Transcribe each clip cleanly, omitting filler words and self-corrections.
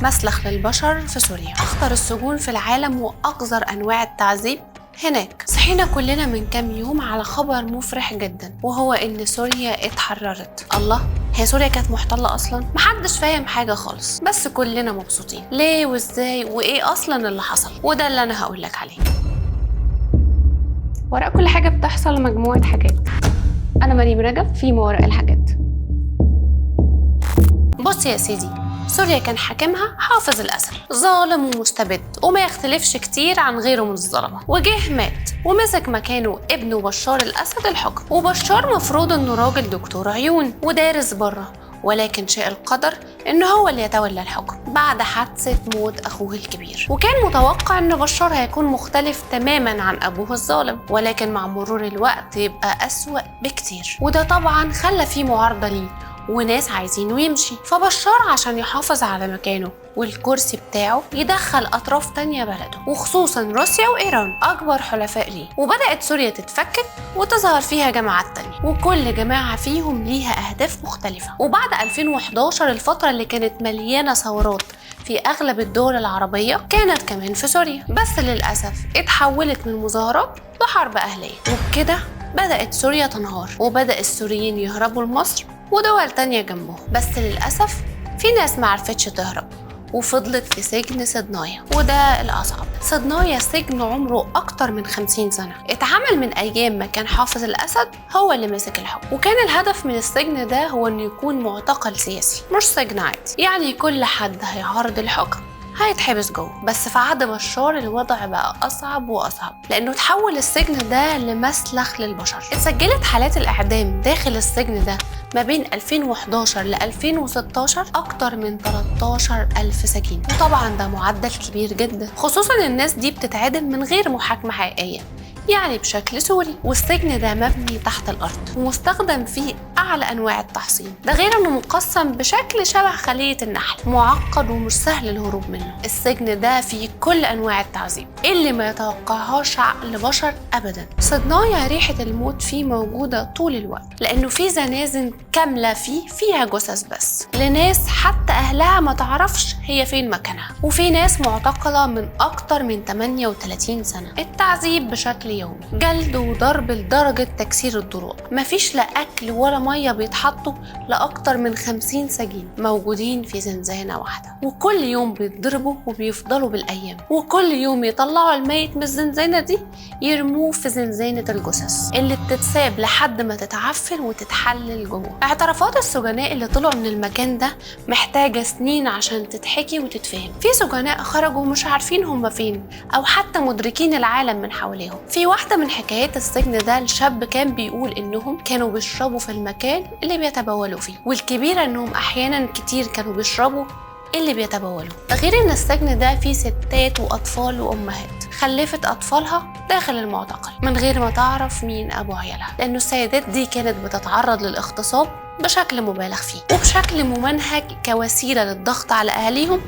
مسلخ للبشر في سوريا، أخطر السجون في العالم وأقذر أنواع التعذيب هناك. صحينا كلنا من كام يوم على خبر مفرح جدا، وهو إن سوريا اتحررت. الله، هي سوريا كانت محتلة أصلا؟ محدش فاهم حاجة خالص، بس كلنا مبسوطين. ليه وإزاي وإيه أصلا اللي حصل؟ وده اللي أنا هقولك عليه. وراء كل حاجة بتحصل مجموعة حاجات. أنا مريم رجب في ما وراء الحاجات. بص يا سيدي، سوريا كان حاكمها حافظ الأسد، ظالم ومستبد وما يختلفش كتير عن غيره من الظلمة، وجه مات ومسك مكانه ابنه بشار الأسد الحكم. وبشار مفروض انه راجل دكتور عيون ودارس بره، ولكن شاء القدر ان هو اللي يتولى الحكم بعد حادثة موت اخوه الكبير. وكان متوقع ان بشار هيكون مختلف تماما عن ابوه الظالم، ولكن مع مرور الوقت يبقى أسوأ بكتير. وده طبعا خلى فيه معارضة ليه وناس عايزينه يمشي. فبشار عشان يحافظ على مكانه والكرسي بتاعه يدخل أطراف تانية بلده، وخصوصا روسيا وإيران أكبر حلفاء ليه. وبدأت سوريا تتفكك وتظهر فيها جماعات تانية، وكل جماعة فيهم ليها أهداف مختلفة. وبعد 2011 الفترة اللي كانت مليانة ثورات في أغلب الدول العربية كانت كمان في سوريا، بس للأسف اتحولت من مظاهرات لحرب أهلية. وبكده بدأت سوريا تنهار، وبدأ السوريين يهربوا لمصر ودول تانية جنبهم. بس للأسف في ناس معرفتش تهرب وفضلت في سجن صدنايا، وده الأصعب. صدنايا سجن عمره أكتر من 50 سنة، اتعمل من أيام ما كان حافظ الأسد هو اللي مسك الحكم. وكان الهدف من السجن ده هو إنه يكون معتقل سياسي مش سجن عادي، يعني كل حد هيعارض الحكم هيتحبس جوه. بس في عهد بشار الوضع بقى أصعب وأصعب، لأنه تحول السجن ده لمسلخ للبشر. اتسجلت حالات الإعدام داخل السجن ده ما بين 2011 ل 2016 أكتر من 13,000 سجين، وطبعا ده معدل كبير جدا، خصوصا الناس دي بتتعدم من غير محاكمة حقيقية، يعني بشكل سوري. والسجن ده مبني تحت الأرض ومستخدم فيه أعلى أنواع التحصين، ده غير أنه مقسم بشكل شبه خلية النحل، معقد ومش سهل الهروب منه. السجن ده فيه كل أنواع التعذيب اللي ما يتوقعهاش عقل بشر أبدا. صدنايا ريحة الموت فيه موجودة طول الوقت، لأنه فيه زنازن كاملة فيها جثث بس لناس حتى أهلها ما تعرفش هي فين مكانها، وفي ناس معتقلة من أكتر من 38 سنة. التعذيب بشكل يومي، جلد وضرب لدرجة تكسير الضلوع، مفيش لا أكل ولا مية بيتحطوا لأكتر من 50 سجين موجودين في زنزانة واحدة، وكل يوم بيتضربوا وبيفضلوا بالأيام، وكل يوم يطلعوا الميت من الزنزانة دي يرموه في زنزانة الجثث اللي بتتساب لحد ما تتعفن وتتحلل جوه. اعترافات السجناء اللي طلعوا من المكان ده محتاجة سنين عشان تتحكي وتتفهم. في سجناء خرجوا مش عارفين هم فين أو حتى مدركين العالم من حواليهم. في واحدة من حكايات السجن ده الشاب كان بيقول إنهم كانوا بيشربوا في المكان اللي بيتبولوا فيه، والكبيرة إنهم أحيانا كتير كانوا بيشربوا اللي بيتبولوا. ده غير إن السجن ده فيه ستات وأطفال وأمهات خلفت أطفالها داخل المعتقل من غير ما تعرف مين أبو عيالها، لأنه السيدات دي كانت بتتعرض للاغتصاب بشكل مبالغ فيه وبشكل ممنهج كوسيلة للضغط على أهاليهم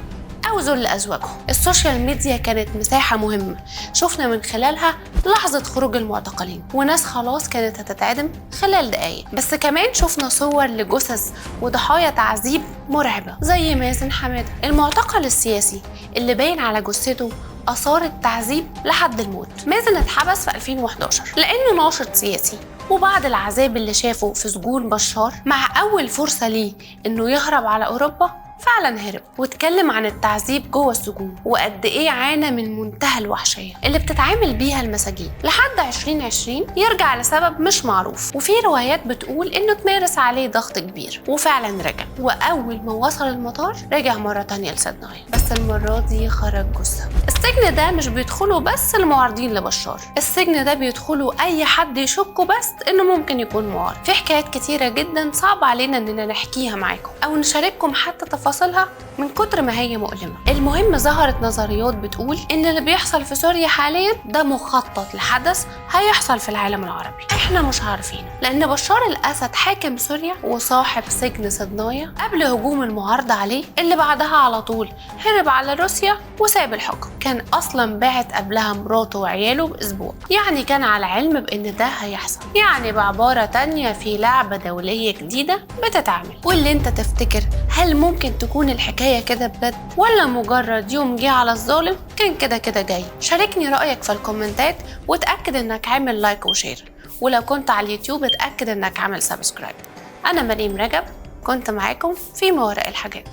أو ذل أزواجهم. السوشيال ميديا كانت مساحة مهمة شفنا من خلالها لحظة خروج المعتقلين، وناس خلاص كانت هتتعدم خلال دقايق، بس كمان شفنا صور لجثث وضحايا تعذيب مرعبة زي مازن حمادة المعتقل السياسي اللي باين على جثته آثار التعذيب لحد الموت. مازن اتحبس في 2011 لأنه ناشط سياسي، وبعد العذاب اللي شافه في سجون بشار مع أول فرصة ليه إنه يهرب على أوروبا فعلا هرب، واتكلم عن التعذيب جوه السجون وقد ايه عانى من منتهى الوحشيه اللي بتتعامل بيها المساجين لحد 2020 يرجع لسبب مش معروف. وفي روايات بتقول انه تمارس عليه ضغط كبير وفعلا رجع، واول ما وصل المطار رجع مره تانية لصدنايا، بس المره دي خرج جثه. السجن ده مش بيدخله بس المعارضين لبشار، السجن ده بيدخله اي حد يشكه بس انه ممكن يكون معارض. في حكايات كتيره جدا صعب علينا اننا نحكيها معاكم او نشارككم حتى تفاصيلها من كتر ما هي مؤلمة. المهم ظهرت نظريات بتقول ان اللي بيحصل في سوريا حاليا ده مخطط لحدث هيحصل في العالم العربي احنا مش عارفينه، لان بشار الاسد حاكم سوريا وصاحب سجن صدنايا قبل هجوم المعارضة عليه اللي بعدها على طول هرب على روسيا وساب الحكم. كان أصلا باعت قبلها مراته وعياله بأسبوع، يعني كان على علم بإن ده هيحصل. يعني بعبارة تانية في لعبة دولية جديدة بتتعمل. واللي انت تفتكر، هل ممكن تكون الحكاية كده بجد، ولا مجرد يوم جه على الظالم كان كده كده جاي؟ شاركني رأيك في الكومنتات، وتأكد انك عامل لايك وشير، ولو كنت على اليوتيوب اتأكد انك عامل سبسكرايب. أنا مريم رجب، كنت معاكم في ما وراء الحاجات.